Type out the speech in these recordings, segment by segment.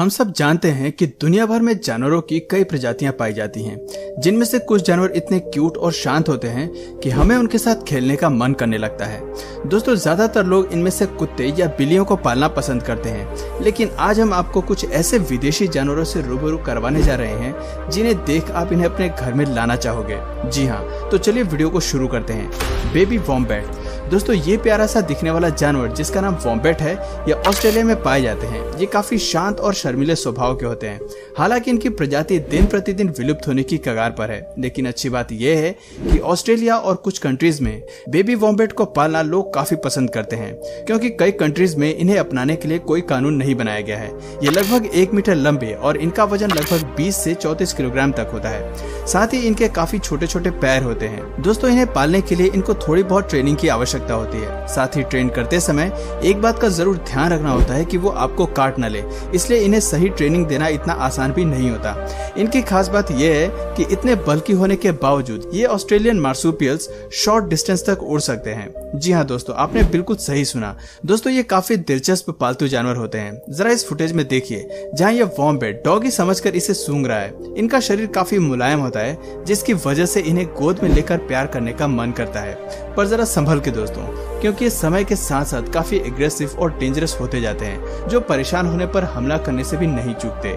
हम सब जानते हैं कि दुनिया भर में जानवरों की कई प्रजातियां पाई जाती हैं, जिनमें से कुछ जानवर इतने क्यूट और शांत होते हैं कि हमें उनके साथ खेलने का मन करने लगता है। दोस्तों, ज्यादातर लोग इनमें से कुत्ते या बिल्लियों को पालना पसंद करते हैं, लेकिन आज हम आपको कुछ ऐसे विदेशी जानवरों से रूबरू करवाने जा रहे हैं जिन्हें देख आप इन्हें अपने घर में लाना चाहोगे। जी हाँ, तो चलिए वीडियो को शुरू करते हैं। Baby wombat. दोस्तों, ये प्यारा सा दिखने वाला जानवर जिसका नाम वॉम्बैट है, ये ऑस्ट्रेलिया में पाए जाते हैं। ये काफी शांत और शर्मीले स्वभाव के होते हैं। हालांकि इनकी प्रजाति दिन प्रतिदिन विलुप्त होने की कगार पर है, लेकिन अच्छी बात यह है कि ऑस्ट्रेलिया और कुछ कंट्रीज में बेबी वॉम्बैट को पालना लोग काफी पसंद करते हैं, क्योंकि कई कंट्रीज में इन्हें अपनाने के लिए कोई कानून नहीं बनाया गया है। ये लगभग 1 मीटर लंबे और इनका वजन लगभग 20 से 34 किलोग्राम तक होता है। साथ ही इनके काफी छोटे छोटे पैर होते हैं। दोस्तों, इन्हें पालने के लिए इनको थोड़ी बहुत ट्रेनिंग की आवश्यकता होती है। साथ ही ट्रेन करते समय एक बात का जरूर ध्यान रखना होता है कि वो आपको काट न ले, इसलिए इन्हें सही ट्रेनिंग देना इतना आसान भी नहीं होता। इनकी खास बात यह है कि इतने बल्कि होने के बावजूद ये ऑस्ट्रेलियन मार्सुपियल्स शॉर्ट डिस्टेंस तक उड़ सकते हैं। जी हाँ दोस्तों, आपने बिल्कुल सही सुना। दोस्तों, ये काफी दिलचस्प पालतू जानवर होते हैं। जरा इस फुटेज में देखिए जहाँ ये वॉम्बैट डॉगी समझकर इसे सूंघ रहा है। इनका शरीर काफी मुलायम होता है, जिसकी वजह से इन्हें गोद में लेकर प्यार करने का मन करता है। पर जरा संभल के दोस्तों, क्योंकि ये समय के साथ साथ काफी एग्रेसिव और डेंजरस होते जाते हैं, जो परेशान होने पर हमला करने से भी नहीं चूकते।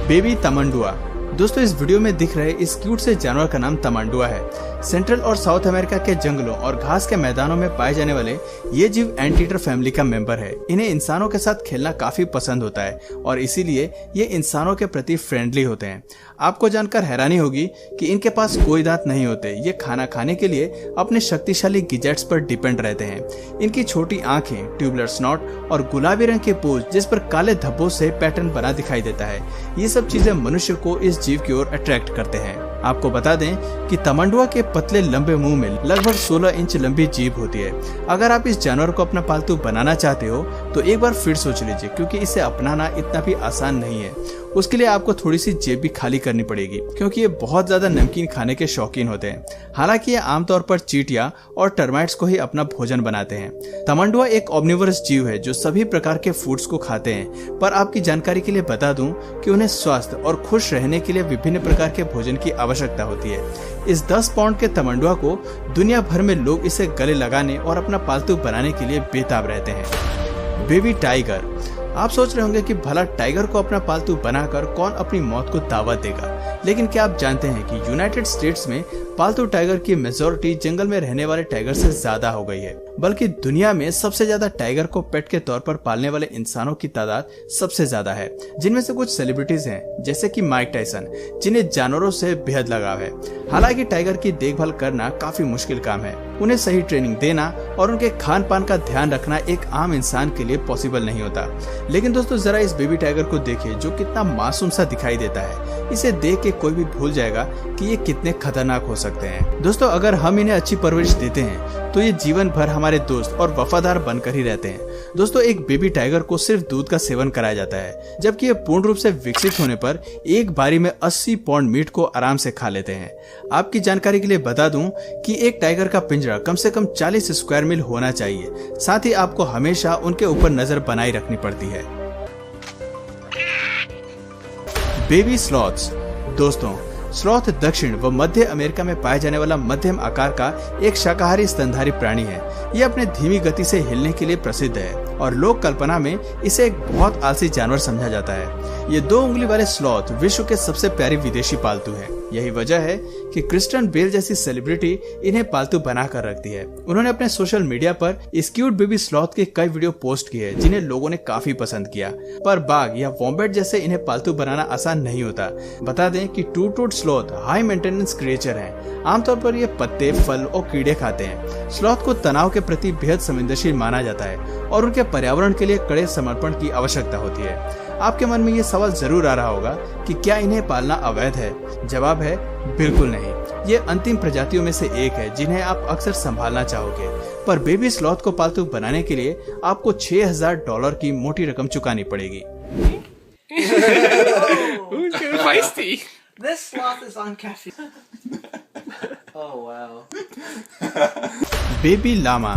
बेबी तमंडुआ। दोस्तों, इस वीडियो में दिख रहे इस क्यूट से जानवर का नाम तमंडुआ है। सेंट्रल और साउथ अमेरिका के जंगलों और घास के मैदानों में पाए जाने वाले ये जीव एंटीटर फैमिली का मेंबर है। इन्हें इंसानों के साथ खेलना काफी पसंद होता है और इसीलिए ये इंसानों के प्रति फ्रेंडली होते हैं। आपको जानकर हैरानी होगी कि इनके पास कोई दांत नहीं होते। ये खाना खाने के लिए अपने शक्तिशाली गिजेट्स पर डिपेंड रहते हैं। इनकी छोटी आंखें, ट्यूबुलर स्नॉट और गुलाबी रंग के पूंछ जिस पर काले धब्बों से पैटर्न बना दिखाई देता है, ये सब चीजें मनुष्य को इस जीव की ओर अट्रैक्ट करते हैं। आपको बता दें कि तमंडुआ के पतले लंबे मुंह में लगभग 16 इंच लंबी जीभ होती है। अगर आप इस जानवर को अपना पालतू बनाना चाहते हो तो एक बार फिर सोच लीजिए, क्योंकि इसे अपनाना इतना भी आसान नहीं है। उसके लिए आपको थोड़ी सी जेब भी खाली करनी पड़ेगी, क्योंकि ये बहुत ज्यादा नमकीन खाने के शौकीन होते हैं। हालांकि ये आमतौर पर चींटियां और टर्माइट्स को ही अपना भोजन बनाते हैं। तमंडुआ एक ऑम्निवोरस जीव है जो सभी प्रकार के फूड्स को खाते हैं, पर आपकी जानकारी के लिए बता दूं कि उन्हें स्वस्थ और खुश रहने के लिए विभिन्न प्रकार के भोजन की आवश्यकता होती है। इस 10 पाउंड के तमंडुआ को दुनिया भर में लोग इसे गले लगाने और अपना पालतू बनाने के लिए बेताब रहते हैं। Baby tiger. आप सोच रहे होंगे कि भला टाइगर को अपना पालतू बनाकर कौन अपनी मौत को दावत देगा, लेकिन क्या आप जानते हैं कि यूनाइटेड स्टेट्स में पालतू टाइगर की मेजॉरिटी जंगल में रहने वाले टाइगर से ज्यादा हो गई है। बल्कि दुनिया में सबसे ज्यादा टाइगर को पेट के तौर पर पालने वाले इंसानों की तादाद सबसे ज्यादा है, जिनमें से कुछ सेलिब्रिटीज हैं, जैसे कि माइक टायसन, जिन्हें जानवरों से बेहद लगाव है। हालांकि टाइगर की देखभाल करना काफी मुश्किल काम है। उन्हें सही ट्रेनिंग देना और उनके खान पान का ध्यान रखना एक आम इंसान के लिए पॉसिबल नहीं होता। लेकिन दोस्तों, जरा इस बेबी टाइगर को देखिए जो कितना मासूम सा दिखाई देता है। इसे देख के कोई भी भूल जाएगा कि ये कितने खतरनाक हो सकते हैं। दोस्तों, अगर हम इन्हें अच्छी परवरिश देते हैं तो ये जीवन भर हमारे दोस्त और वफादार बनकर ही रहते हैं। दोस्तों, एक बेबी टाइगर को सिर्फ दूध का सेवन कराया जाता है, जबकि ये पूर्ण रूप से विकसित होने पर एक बारी में 80 पाउंड मीट को आराम से खा लेते हैं। आपकी जानकारी के लिए बता दूं कि एक टाइगर का पिंजरा कम से कम 40 स्क्वायर मील होना चाहिए। साथ ही आपको हमेशा उनके ऊपर नजर बनाए रखनी पड़ती है। Baby sloths. दोस्तों, स्लॉथ दक्षिण व मध्य अमेरिका में पाए जाने वाला मध्यम आकार का एक शाकाहारी स्तनधारी प्राणी है। ये अपने धीमी गति से हिलने के लिए प्रसिद्ध है और लोक कल्पना में इसे एक बहुत आलसी जानवर समझा जाता है। ये 2 उंगली वाले स्लॉथ विश्व के सबसे प्यारी विदेशी पालतू है। यही वजह है कि क्रिस्टियन बेल जैसी सेलिब्रिटी इन्हें पालतू बनाकर रखती है। उन्होंने अपने सोशल मीडिया पर इस क्यूट बेबी स्लॉथ के कई वीडियो पोस्ट किए हैं, जिन्हें लोगों ने काफी पसंद किया। पर बाघ या वॉम्बैट जैसे इन्हें पालतू बनाना आसान नहीं होता। बता दें कि to-toad sloth high maintenance creature हैं। आमतौर पर ये पत्ते, फल और कीड़े खाते हैं। स्लॉथ को तनाव के प्रति बेहद संवेदनशील माना जाता है और उनके पर्यावरण के लिए कड़े समर्पण की आवश्यकता होती है। आपके मन में ये सवाल जरूर आ रहा होगा कि क्या इन्हें पालना अवैध है? जवाब है बिल्कुल नहीं। ये अंतिम प्रजातियों में से एक है जिन्हें आप अक्सर संभालना चाहोगे। पर बेबी स्लॉथ को पालतू बनाने के लिए आपको $6000 की मोटी रकम चुकानी पड़ेगी। This sloth is on caffeine. Oh wow. Baby llama.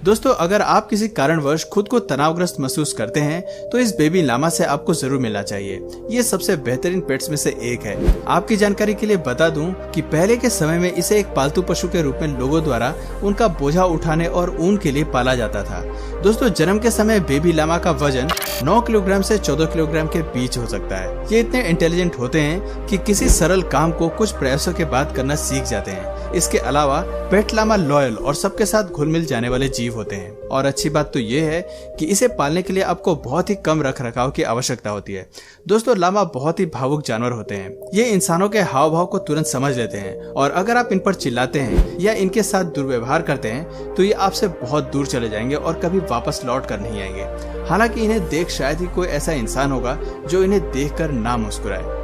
दोस्तों अगर आप किसी कारणवश खुद को तनावग्रस्त महसूस करते हैं तो इस बेबी लामा से आपको जरूर मिलना चाहिए। ये सबसे बेहतरीन पेट्स में से एक है। आपकी जानकारी के लिए बता दूं कि पहले के समय में इसे एक पालतू पशु के रूप में लोगों द्वारा उनका बोझा उठाने और ऊन के लिए पाला जाता था। दोस्तों जन्म के समय बेबी लामा का वजन 9 किलोग्राम से 14 किलोग्राम के बीच हो सकता है। ये इतने इंटेलिजेंट होते हैं कि किसी सरल काम को कुछ प्रयासों के बाद करना सीख जाते हैं। इसके अलावा पेट लामा लॉयल और सबके साथ घुल मिल जाने वाले जीव होते हैं। और अच्छी बात तो ये है कि इसे पालने के लिए आपको बहुत ही कम रख रखाव की आवश्यकता होती है। दोस्तों लामा बहुत ही भावुक जानवर होते हैं। ये इंसानों के हाव भाव को तुरंत समझ लेते हैं और अगर आप इन पर चिल्लाते हैं या इनके साथ दुर्व्यवहार करते हैं तो ये आपसे बहुत दूर चले जाएंगे और कभी वापस लौट कर नहीं आएंगे। हालांकि इन्हें देख शायद ही कोई ऐसा इंसान होगा जो इन्हें देखकर ना मुस्कुराए।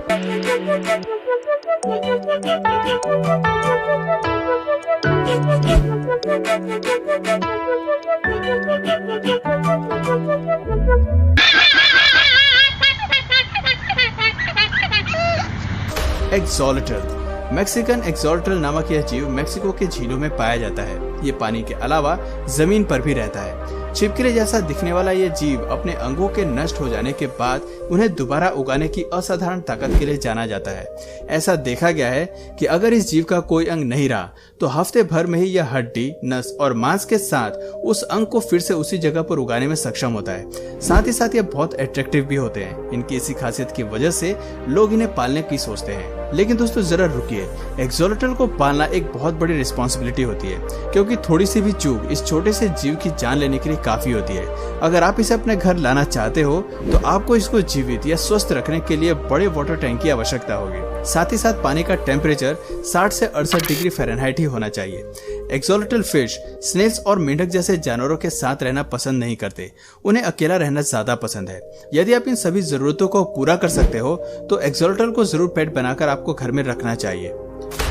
एक्सोलेटल। मैक्सिकन एक्सोलेटल नामक यह जीव मेक्सिको के झीलों में पाया जाता है। ये पानी के अलावा जमीन पर भी रहता है। छिपकली जैसा दिखने वाला ये जीव अपने अंगों के नष्ट हो जाने के बाद उन्हें दोबारा उगाने की असाधारण ताकत के लिए जाना जाता है। ऐसा देखा गया है कि अगर इस जीव का कोई अंग नहीं रहा तो हफ्ते भर में ही यह हड्डी, नस और मांस के साथ उस अंग को फिर से उसी जगह पर उगाने में सक्षम होता है। साथ ही साथ ये बहुत अट्रैक्टिव भी होते हैं। इनकी इसी खासियत की वजह से लोग इन्हें पालने की सोचते हैं। लेकिन दोस्तों जरा रुकिए, एक्सोलेटल को पालना एक बहुत बड़ी रिस्पॉन्सिबिलिटी होती है, क्योंकि थोड़ी सी भी चूक इस छोटे से जीव की जान लेने के लिए काफी होती है। अगर आप इसे अपने घर लाना चाहते हो तो आपको इसको जीवित या स्वस्थ रखने के लिए बड़े वाटर टैंक की आवश्यकता होगी। साथ ही साथ पानी का टेम्परेचर 60 से 68 डिग्री फ़ारेनहाइट ही होना चाहिए। एक्सोलेटल फिश, स्नेल्स और मेंढक जैसे जानवरों के साथ रहना पसंद नहीं करते। उन्हें अकेला रहना ज्यादा पसंद है। यदि आप इन सभी जरूरतों को पूरा कर सकते हो तो एक्सोलेटल को जरूर पेट बनाकर आपको घर में रखना चाहिए।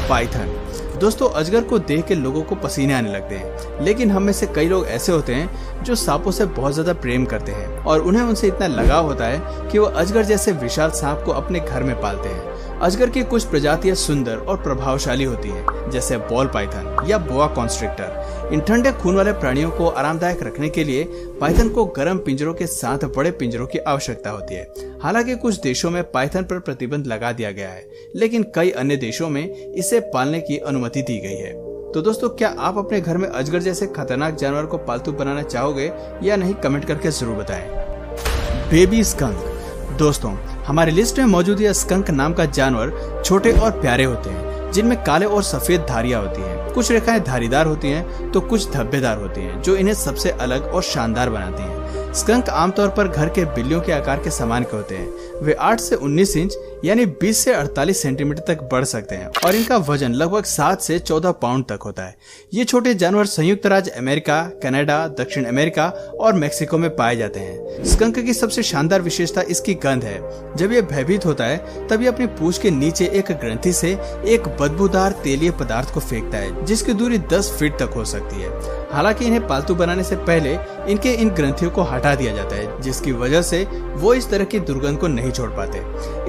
पाइथन। दोस्तों अजगर को देख के लोगों को पसीने आने लगते हैं, लेकिन हम में से कई लोग ऐसे होते हैं जो सांपों से बहुत ज्यादा प्रेम करते हैं और उन्हें उनसे इतना लगाव होता है कि वो अजगर जैसे विशाल सांप को अपने घर में पालते हैं। अजगर की कुछ प्रजातियां सुंदर और प्रभावशाली होती हैं, जैसे बॉल पाइथन या बोआ कॉन्स्ट्रिक्टर। इन ठंडे खून वाले प्राणियों को आरामदायक रखने के लिए पाइथन को गर्म पिंजरों के साथ बड़े पिंजरों की आवश्यकता होती है। हालांकि कुछ देशों में पाइथन पर प्रतिबंध लगा दिया गया है, लेकिन कई अन्य देशों में इसे पालने की अनुमति दी गई है। तो दोस्तों क्या आप अपने घर में अजगर जैसे खतरनाक जानवर को पालतू बनाना चाहोगे या नहीं, कमेंट करके जरूर बताएं। Baby skunk. दोस्तों हमारी लिस्ट में मौजूद यह स्कंक नाम का जानवर छोटे और प्यारे होते हैं, जिनमें काले और सफेद धारियां होती हैं। कुछ रेखाएं धारीदार होती हैं तो कुछ धब्बेदार होती हैं, जो इन्हें सबसे अलग और शानदार बनाती हैं। स्कंक आमतौर पर घर के बिल्लियों के आकार के समान के होते हैं। वे 8 से 19 इंच यानी 20 से 48 सेंटीमीटर तक बढ़ सकते हैं और इनका वजन लगभग 7 से 14 पाउंड तक होता है। ये छोटे जानवर संयुक्त राज्य अमेरिका, कनाडा, दक्षिण अमेरिका और मेक्सिको में पाए जाते हैं। स्कंक की सबसे शानदार विशेषता इसकी गंध है। जब ये भयभीत होता है तब ये अपनी पूंछ के नीचे एक ग्रंथि से एक बदबूदार तेलीय पदार्थ को फेंकता है, जिसकी दूरी 10 फीट तक हो सकती है। हालांकि इन्हें पालतू बनाने से पहले इनके इन ग्रंथियों को हटा दिया जाता है, जिसकी वजह से वो इस तरह की दुर्गंध को नहीं छोड़ पाते।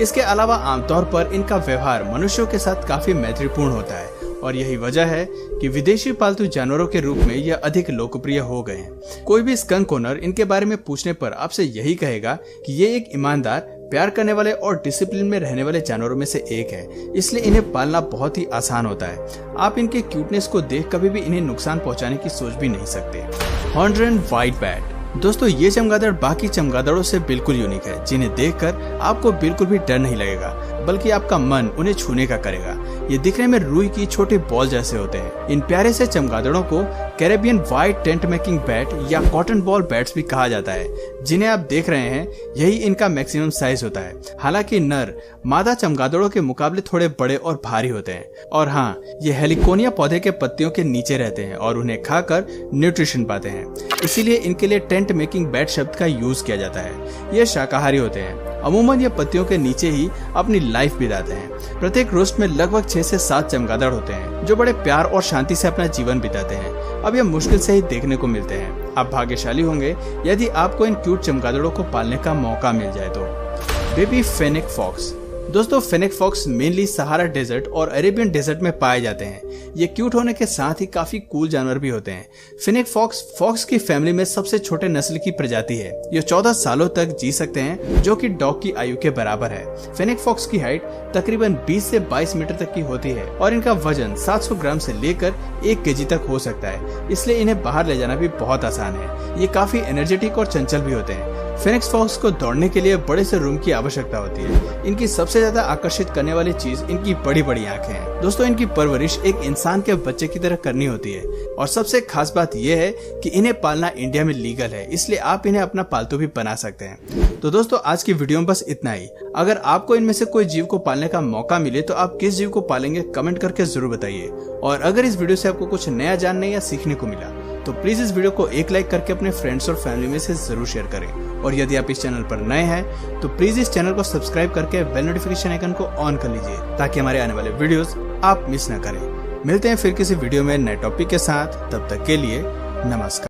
इसके अलावा आमतौर पर इनका व्यवहार मनुष्यों के साथ काफी मैत्रीपूर्ण होता है और यही वजह है कि विदेशी पालतू जानवरों के रूप में यह अधिक लोकप्रिय हो गए हैं। कोई भी स्कंक ओनर इनके बारे में पूछने पर आपसे यही कहेगा कि ये एक ईमानदार, प्यार करने वाले और डिसिप्लिन में रहने वाले जानवरों में से एक है, इसलिए इन्हें पालना बहुत ही आसान होता है। आप इनके क्यूटनेस को देख कभी भी इन्हें नुकसान पहुंचाने की सोच भी नहीं सकते। हॉर्नड व्हाइट बैट। दोस्तों ये चमगादड़ बाकी चमगादड़ों से बिल्कुल यूनिक है, जिन्हें देखकर आपको बिल्कुल भी डर नहीं लगेगा, बल्कि आपका मन उन्हें छूने का करेगा। ये दिखने में रुई की छोटे बॉल जैसे होते हैं। इन प्यारे से चमगादड़ों को Caribbean white tent making bat या कॉटन बॉल बैट्स भी कहा जाता है, जिन्हें आप देख रहे हैं यही इनका मैक्सिमम साइज होता है। हालांकि नर मादा चमगादड़ों के मुकाबले थोड़े बड़े और भारी होते हैं। और हाँ, ये हेलिकोनिया पौधे के पत्तियों के नीचे रहते हैं और उन्हें खाकर न्यूट्रिशन पाते हैं, इसीलिए इनके लिए टेंट मेकिंग बैट शब्द का यूज किया जाता है। ये शाकाहारी होते हैं। अमूमन ये पत्तियों के नीचे ही अपनी लाइफ बिताते हैं। प्रत्येक रोस्ट में लगभग 6 से 7 चमगादड़ होते हैं, जो बड़े प्यार और शांति से अपना जीवन बिताते हैं। अब ये मुश्किल से ही देखने को मिलते हैं। आप भाग्यशाली होंगे यदि आपको इन क्यूट चमगादड़ों को पालने का मौका मिल जाए तो। Baby fennec fox. दोस्तों fennec fox mainly Sahara desert और अरेबियन डेजर्ट में पाए जाते हैं। ये क्यूट होने के साथ ही काफी कूल जानवर भी होते हैं। फेनेक फॉक्स की फैमिली में सबसे छोटे नस्ल की प्रजाति है। ये 14 सालों तक जी सकते हैं, जो कि डॉग की आयु के बराबर है। फेनेक फॉक्स की हाइट तकरीबन 20 से 22 मीटर तक की होती है और इनका वजन 700 ग्राम से लेकर 1 केजी तक हो सकता है, इसलिए इन्हें बाहर ले जाना भी बहुत आसान है। ये काफी एनर्जेटिक और चंचल भी होते हैं। फेनेक फॉक्स को दौड़ने के लिए बड़े से रूम की आवश्यकता होती है। इनकी सबसे ज्यादा आकर्षित करने वाली चीज इनकी बड़ी बड़ी आंखें हैं। दोस्तों इनकी परवरिश एक इंसान के बच्चे की तरह करनी होती है और सबसे खास बात यह है कि इन्हें पालना इंडिया में लीगल है, इसलिए आप इन्हें अपना पालतू भी बना सकते हैं। तो दोस्तों आज की वीडियो में बस इतना ही। अगर आपको इनमें से कोई जीव को पालने का मौका मिले तो आप किस जीव को पालेंगे कमेंट करके जरूर बताइए। और अगर इस वीडियो से आपको कुछ नया जानने या सीखने को मिला तो प्लीज इस वीडियो को एक लाइक करके अपने फ्रेंड्स और फैमिली में से जरूर शेयर करें। और यदि आप इस चैनल पर नए हैं तो प्लीज इस चैनल को सब्सक्राइब करके बेल नोटिफिकेशन आइकन को ऑन कर लीजिए, ताकि हमारे आने वाले वीडियोस आप मिस न करें। मिलते हैं फिर किसी वीडियो में नए टॉपिक के साथ, तब तक के लिए नमस्कार।